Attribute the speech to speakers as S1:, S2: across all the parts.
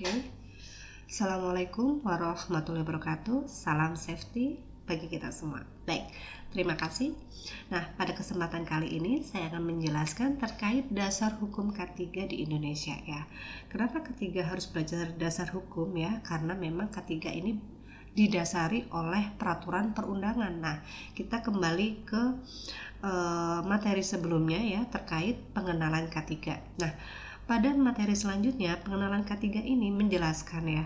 S1: Oke. Assalamualaikum warahmatullahi wabarakatuh. Salam safety bagi kita semua. Baik, terima kasih. Nah, pada kesempatan kali ini saya akan menjelaskan terkait dasar hukum K3 di Indonesia ya. Kenapa K3 harus belajar dasar hukum ya? Karena memang K3 ini didasari oleh peraturan perundangan. Nah, kita kembali ke materi sebelumnya ya terkait pengenalan K3. Nah, pada materi selanjutnya, pengenalan K3 ini menjelaskan ya,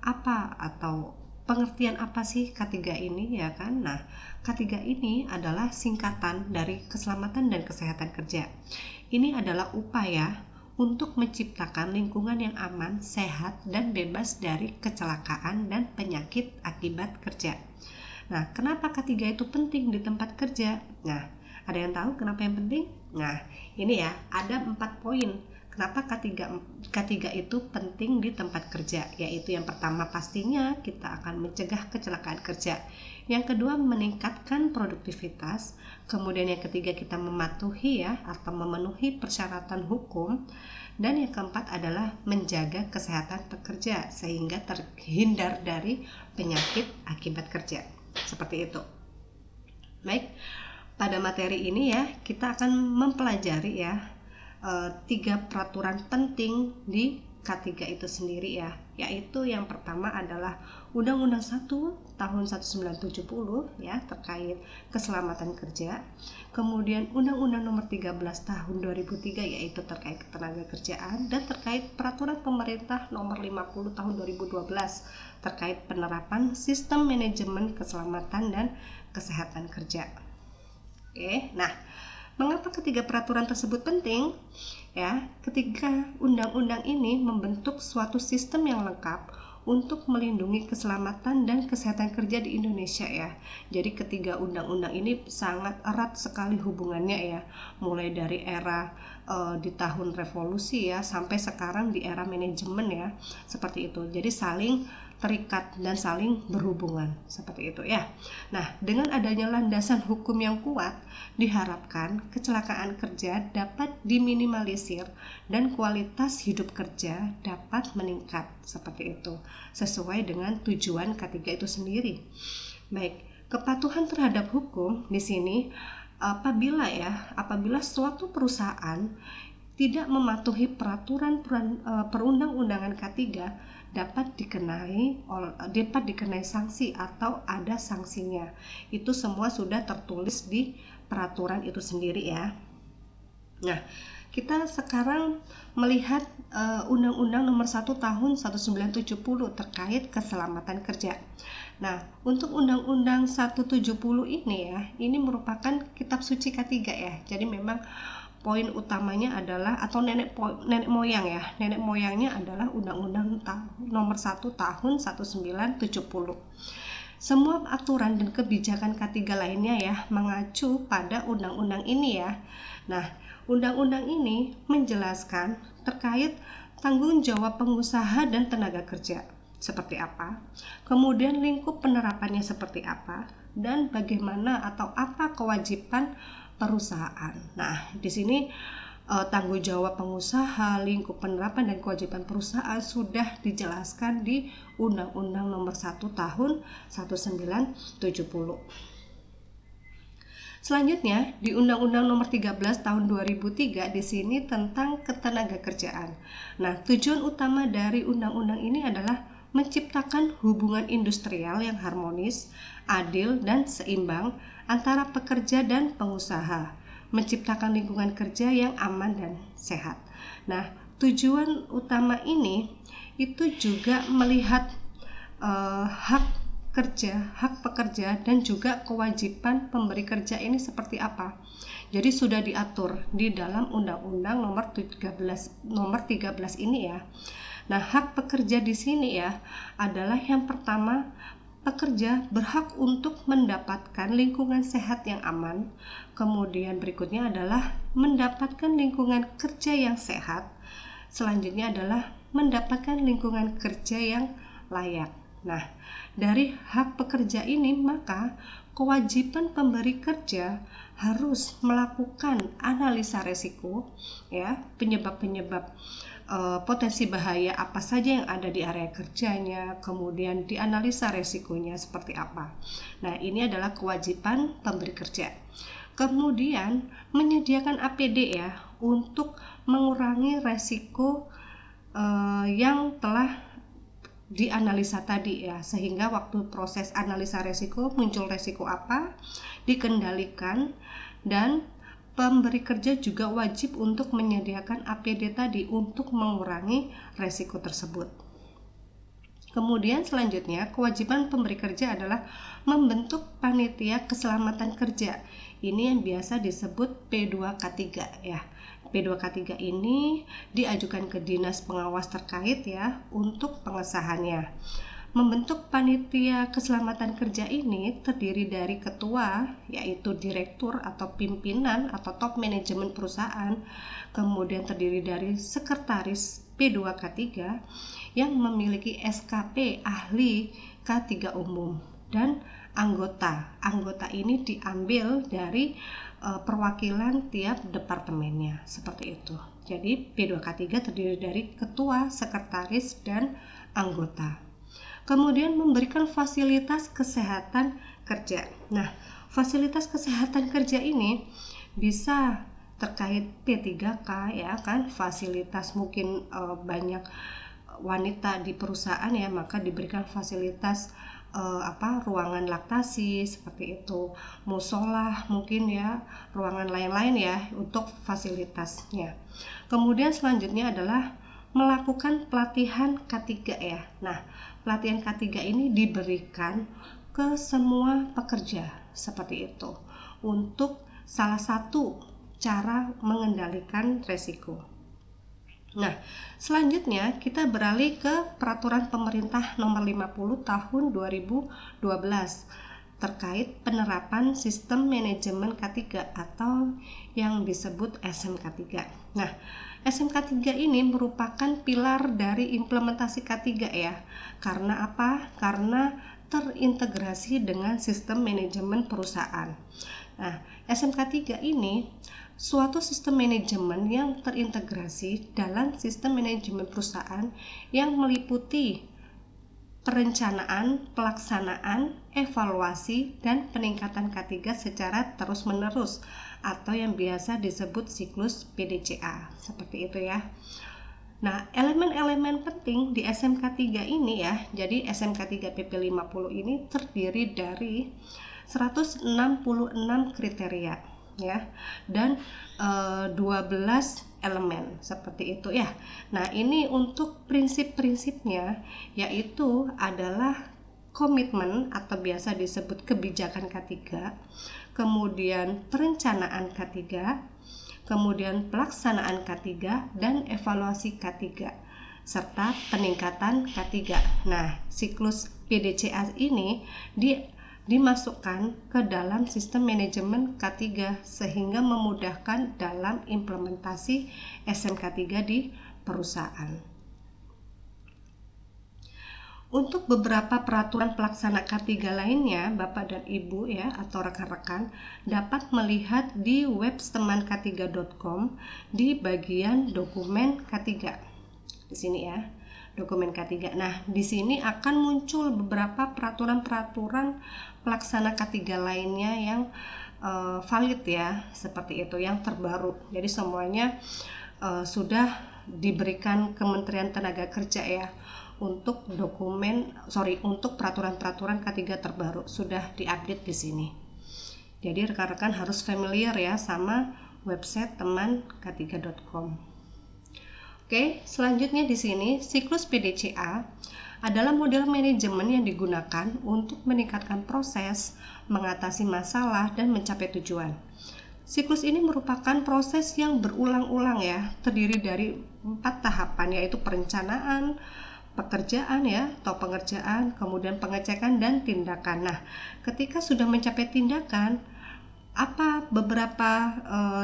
S1: apa atau pengertian apa sih K3 ini ya kan. Nah, K3 ini adalah singkatan dari keselamatan dan kesehatan kerja. Ini adalah upaya untuk menciptakan lingkungan yang aman, sehat, dan bebas dari kecelakaan dan penyakit akibat kerja. Nah, kenapa K3 itu penting di tempat kerja? Nah, ada yang tahu kenapa yang penting? Nah, ini ya, ada 4 poin kenapa K3 itu penting di tempat kerja, yaitu yang pertama pastinya kita akan mencegah kecelakaan kerja. Yang kedua meningkatkan produktivitas. Kemudian yang ketiga kita mematuhi ya atau memenuhi persyaratan hukum. Dan yang keempat adalah menjaga kesehatan pekerja sehingga terhindar dari penyakit akibat kerja. Seperti itu. Baik, pada materi ini ya kita akan mempelajari ya 3 peraturan penting di K3 itu sendiri ya, yaitu yang pertama adalah Undang-Undang 1 tahun 1970 ya terkait keselamatan kerja. Kemudian Undang-Undang nomor 13 tahun 2003 yaitu terkait ketenagakerjaan, dan terkait peraturan pemerintah nomor 50 tahun 2012 terkait penerapan sistem manajemen keselamatan dan kesehatan kerja. Oke, nah mengapa ketiga peraturan tersebut penting? Ya, ketiga undang-undang ini membentuk suatu sistem yang lengkap untuk melindungi keselamatan dan kesehatan kerja di Indonesia ya. Jadi ketiga undang-undang ini sangat erat sekali hubungannya ya, mulai dari era di tahun revolusi ya sampai sekarang di era manajemen ya, seperti itu. Jadi saling terikat dan saling berhubungan seperti itu ya. Nah, dengan adanya landasan hukum yang kuat, diharapkan kecelakaan kerja dapat diminimalisir dan kualitas hidup kerja dapat meningkat seperti itu, sesuai dengan tujuan K3 itu sendiri. Baik, kepatuhan terhadap hukum di sini apabila suatu perusahaan tidak mematuhi peraturan perundang-undangan K3 dapat dikenai sanksi atau ada sanksinya. Itu semua sudah tertulis di peraturan itu sendiri ya. Nah, kita sekarang melihat Undang-Undang nomor 1 tahun 1970 terkait keselamatan kerja. Nah, untuk Undang-Undang 170 ini ya, ini merupakan kitab suci K3 ya. Jadi memang poin utamanya adalah atau nenek moyang ya. Nenek moyangnya adalah Undang-Undang nomor 1 tahun 1970. Semua aturan dan kebijakan K3 lainnya ya mengacu pada undang-undang ini ya. Nah, undang-undang ini menjelaskan terkait tanggung jawab pengusaha dan tenaga kerja seperti apa, kemudian lingkup penerapannya seperti apa, dan bagaimana atau apa kewajiban perusahaan. Nah, di sini tanggung jawab pengusaha, lingkup penerapan dan kewajiban perusahaan sudah dijelaskan di Undang-Undang nomor 1 tahun 1970. Selanjutnya di Undang-Undang nomor 13 tahun 2003 di sini tentang ketenagakerjaan. Nah, tujuan utama dari undang-undang ini adalah menciptakan hubungan industrial yang harmonis, adil, dan seimbang antara pekerja dan pengusaha, menciptakan lingkungan kerja yang aman dan sehat. Nah, tujuan utama ini itu juga melihat hak pekerja dan juga kewajiban pemberi kerja ini seperti apa. Jadi sudah diatur di dalam Undang-Undang nomor 13 ini ya. Nah, hak pekerja di sini ya adalah yang pertama, pekerja berhak untuk mendapatkan lingkungan sehat yang aman. Kemudian berikutnya adalah mendapatkan lingkungan kerja yang sehat. Selanjutnya adalah mendapatkan lingkungan kerja yang layak. Nah, dari hak pekerja ini maka kewajiban pemberi kerja harus melakukan analisa resiko, ya, penyebab-penyebab potensi bahaya apa saja yang ada di area kerjanya, kemudian dianalisa resikonya seperti apa. Nah, ini adalah kewajiban pemberi kerja. Kemudian menyediakan APD ya untuk mengurangi resiko yang telah dianalisa tadi ya, sehingga waktu proses analisa resiko muncul resiko apa, dikendalikan, dan pemberi kerja juga wajib untuk menyediakan APD tadi untuk mengurangi resiko tersebut. Kemudian selanjutnya, kewajiban pemberi kerja adalah membentuk panitia keselamatan kerja. Ini yang biasa disebut P2K3 ya. P2K3 ini diajukan ke dinas pengawas terkait ya untuk pengesahannya. Membentuk panitia keselamatan kerja ini terdiri dari ketua, yaitu direktur atau pimpinan atau top manajemen perusahaan, kemudian terdiri dari sekretaris P2K3 yang memiliki SKP ahli K3 umum, dan anggota. Anggota ini diambil dari perwakilan tiap departemennya, seperti itu. Jadi P2K3 terdiri dari ketua, sekretaris, dan anggota. Kemudian memberikan fasilitas kesehatan kerja. Nah, fasilitas kesehatan kerja ini bisa terkait P3K ya kan, fasilitas mungkin banyak wanita di perusahaan ya, maka diberikan fasilitas ruangan laktasi seperti itu, musola mungkin ya, ruangan lain-lain ya untuk fasilitasnya. Kemudian selanjutnya adalah melakukan pelatihan K3 ya. Nah, pelatihan K3 ini diberikan ke semua pekerja seperti itu untuk salah satu cara mengendalikan resiko. Nah, selanjutnya kita beralih ke peraturan pemerintah nomor 50 tahun 2012 terkait penerapan sistem manajemen K3 atau yang disebut SMK3. Nah, SMK3 ini merupakan pilar dari implementasi K3 ya. Karena apa? Karena terintegrasi dengan sistem manajemen perusahaan. Nah, SMK3 ini suatu sistem manajemen yang terintegrasi dalam sistem manajemen perusahaan yang meliputi perencanaan, pelaksanaan, evaluasi, dan peningkatan K3 secara terus-menerus atau yang biasa disebut siklus PDCA, seperti itu ya. Nah, elemen-elemen penting di SMK3 ini ya, jadi SMK3 PP50 ini terdiri dari 166 kriteria ya, dan 12 elemen seperti itu ya. Nah, ini untuk prinsip-prinsipnya yaitu adalah komitmen atau biasa disebut kebijakan K3, kemudian perencanaan K3, kemudian pelaksanaan K3 dan evaluasi K3 serta peningkatan K3. Nah, siklus PDCA ini dimasukkan ke dalam sistem manajemen K3 sehingga memudahkan dalam implementasi SMK3 di perusahaan. Untuk beberapa peraturan pelaksana K3 lainnya, Bapak dan Ibu ya atau rekan-rekan dapat melihat di web temank3.com di bagian dokumen K3. Di sini ya, dokumen K3. Nah, di sini akan muncul beberapa peraturan-peraturan pelaksana K3 lainnya yang valid ya, seperti itu, yang terbaru. Jadi semuanya sudah diberikan Kementerian Tenaga Kerja ya untuk untuk peraturan-peraturan K3 terbaru sudah diupdate di sini. Jadi rekan-rekan harus familiar ya sama website temank3.com. Oke, selanjutnya di sini siklus PDCA adalah model manajemen yang digunakan untuk meningkatkan proses, mengatasi masalah, dan mencapai tujuan. Siklus ini merupakan proses yang berulang-ulang ya, terdiri dari 4 tahapan yaitu perencanaan, pekerjaan ya atau pengerjaan, kemudian pengecekan dan tindakan. Nah, ketika sudah mencapai tindakan, apa beberapa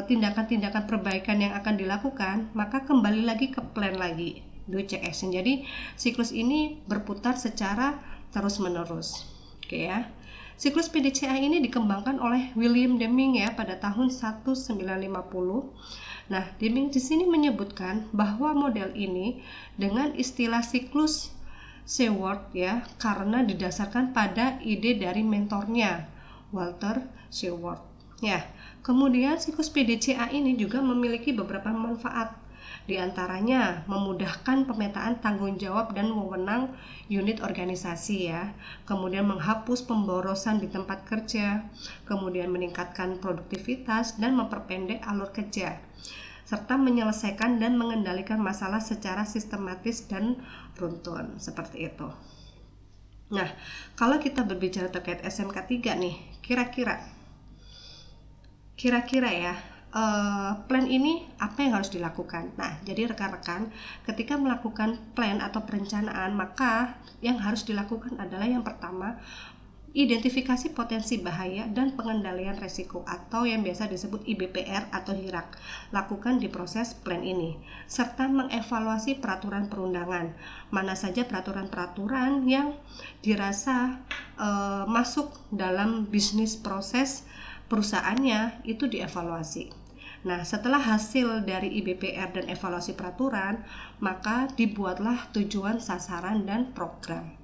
S1: tindakan-tindakan perbaikan yang akan dilakukan, maka kembali lagi ke plan lagi, do check action. Jadi siklus ini berputar secara terus-menerus. Oke ya. Siklus PDCA ini dikembangkan oleh William Deming ya pada tahun 1950. Nah, Deming di sini menyebutkan bahwa model ini dengan istilah siklus Sheward ya, karena didasarkan pada ide dari mentornya Walter Sheward. Ya, kemudian siklus PDCA ini juga memiliki beberapa manfaat. Di antaranya memudahkan pemetaan tanggung jawab dan wewenang unit organisasi ya. Kemudian menghapus pemborosan di tempat kerja, kemudian meningkatkan produktivitas dan memperpendek alur kerja, serta menyelesaikan dan mengendalikan masalah secara sistematis dan runtun, seperti itu. Nah, kalau kita berbicara terkait SMK 3 nih, kira-kira ya, plan ini apa yang harus dilakukan? Nah, jadi rekan-rekan ketika melakukan plan atau perencanaan, maka yang harus dilakukan adalah yang pertama, identifikasi potensi bahaya dan pengendalian resiko atau yang biasa disebut IBPR atau HIRAK. Lakukan di proses plan ini, serta mengevaluasi peraturan perundangan. Mana saja peraturan-peraturan yang dirasa masuk dalam bisnis proses perusahaannya, itu dievaluasi. Nah, setelah hasil dari IBPR dan evaluasi peraturan, maka dibuatlah tujuan, sasaran, dan program.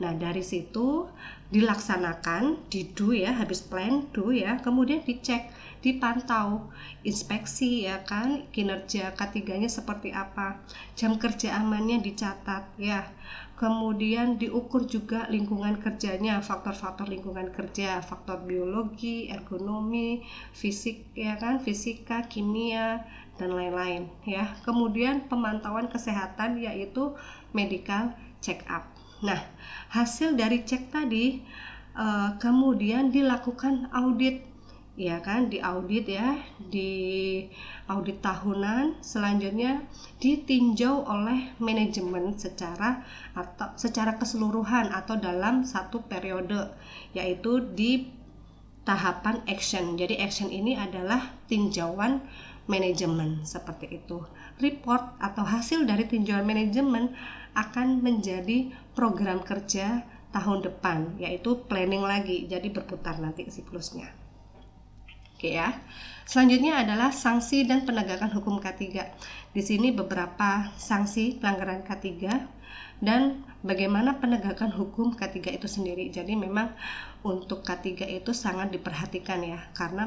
S1: Nah, dari situ dilaksanakan, di do ya, habis plan do ya, kemudian dicek, dipantau, inspeksi ya kan, kinerja K3-nya seperti apa, jam kerja amannya dicatat ya. Kemudian diukur juga lingkungan kerjanya, faktor-faktor lingkungan kerja, faktor biologi, ergonomi, fisik ya kan, fisika, kimia, dan lain-lain ya. Kemudian pemantauan kesehatan yaitu medical check up. Nah, hasil dari cek tadi kemudian dilakukan audit ya kan, di audit tahunan, selanjutnya ditinjau oleh manajemen secara keseluruhan atau dalam satu periode, yaitu di tahapan action. Jadi action ini adalah tinjauan manajemen, seperti itu. Report atau hasil dari tinjauan manajemen akan menjadi program kerja tahun depan, yaitu planning lagi, jadi berputar nanti siklusnya. Oke ya. Selanjutnya adalah sanksi dan penegakan hukum K3. Di sini beberapa sanksi pelanggaran K3 dan bagaimana penegakan hukum K3 itu sendiri. Jadi memang untuk K3 itu sangat diperhatikan ya, karena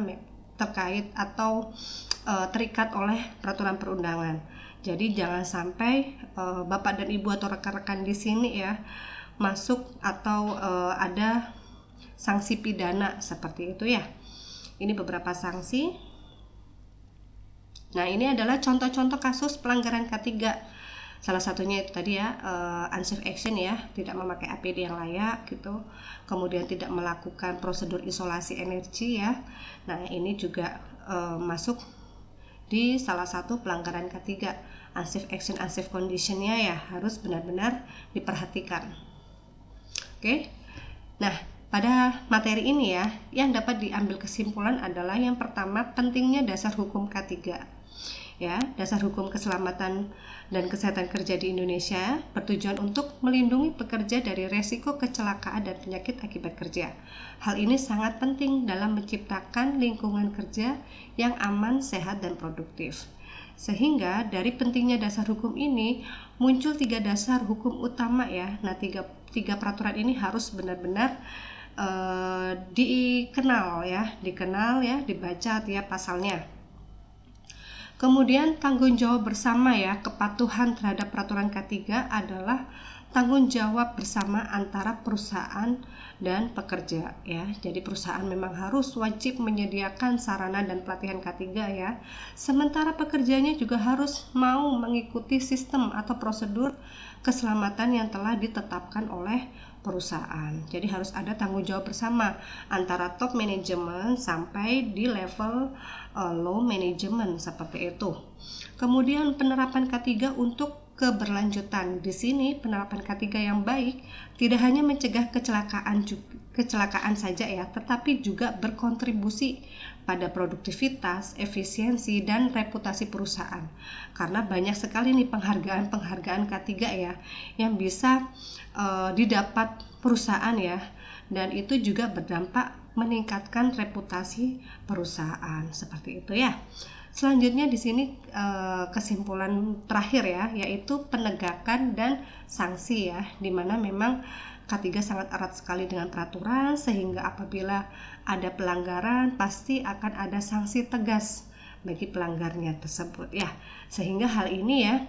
S1: terkait atau terikat oleh peraturan perundangan. Jadi jangan sampai Bapak dan Ibu atau rekan-rekan di sini ya masuk atau ada sanksi pidana seperti itu ya. Ini beberapa sanksi. Nah, ini adalah contoh-contoh kasus pelanggaran K3. Salah satunya itu tadi ya, unsafe action ya, tidak memakai APD yang layak gitu. Kemudian tidak melakukan prosedur isolasi energi ya. Nah, ini juga masuk di salah satu pelanggaran K3. Unsafe action, unsafe condition-nya ya harus benar-benar diperhatikan. Oke. Nah, pada materi ini ya, yang dapat diambil kesimpulan adalah yang pertama, pentingnya dasar hukum K3. Ya, dasar hukum keselamatan dan kesehatan kerja di Indonesia bertujuan untuk melindungi pekerja dari resiko kecelakaan dan penyakit akibat kerja. Hal ini sangat penting dalam menciptakan lingkungan kerja yang aman, sehat, dan produktif. Sehingga dari pentingnya dasar hukum ini muncul 3 dasar hukum utama ya. Nah, tiga peraturan ini harus benar-benar dikenal ya, dibaca ya pasalnya. Kemudian tanggung jawab bersama ya, kepatuhan terhadap peraturan K3 adalah tanggung jawab bersama antara perusahaan dan pekerja ya. Jadi perusahaan memang harus wajib menyediakan sarana dan pelatihan K3 ya. Sementara pekerjanya juga harus mau mengikuti sistem atau prosedur keselamatan yang telah ditetapkan oleh perusahaan. Jadi harus ada tanggung jawab bersama antara top manajemen sampai di level low management seperti itu. Kemudian penerapan K3 untuk keberlanjutan. Di sini penerapan K3 yang baik tidak hanya mencegah kecelakaan saja ya, tetapi juga berkontribusi pada produktivitas, efisiensi, dan reputasi perusahaan. Karena banyak sekali nih penghargaan K3 ya yang bisa didapat perusahaan ya, dan itu juga berdampak meningkatkan reputasi perusahaan seperti itu ya. Selanjutnya di sini kesimpulan terakhir ya, yaitu penegakan dan sanksi ya, dimana memang K3 sangat erat sekali dengan peraturan, sehingga apabila ada pelanggaran pasti akan ada sanksi tegas bagi pelanggarnya tersebut ya. Sehingga hal ini ya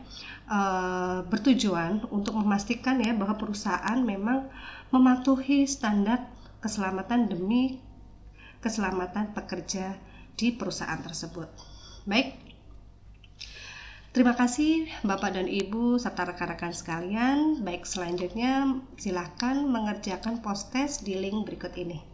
S1: bertujuan untuk memastikan ya bahwa perusahaan memang mematuhi standar keselamatan demi keselamatan pekerja di perusahaan tersebut. Baik, terima kasih Bapak dan Ibu serta rekan-rekan sekalian. Baik, selanjutnya silakan mengerjakan post test di link berikut ini.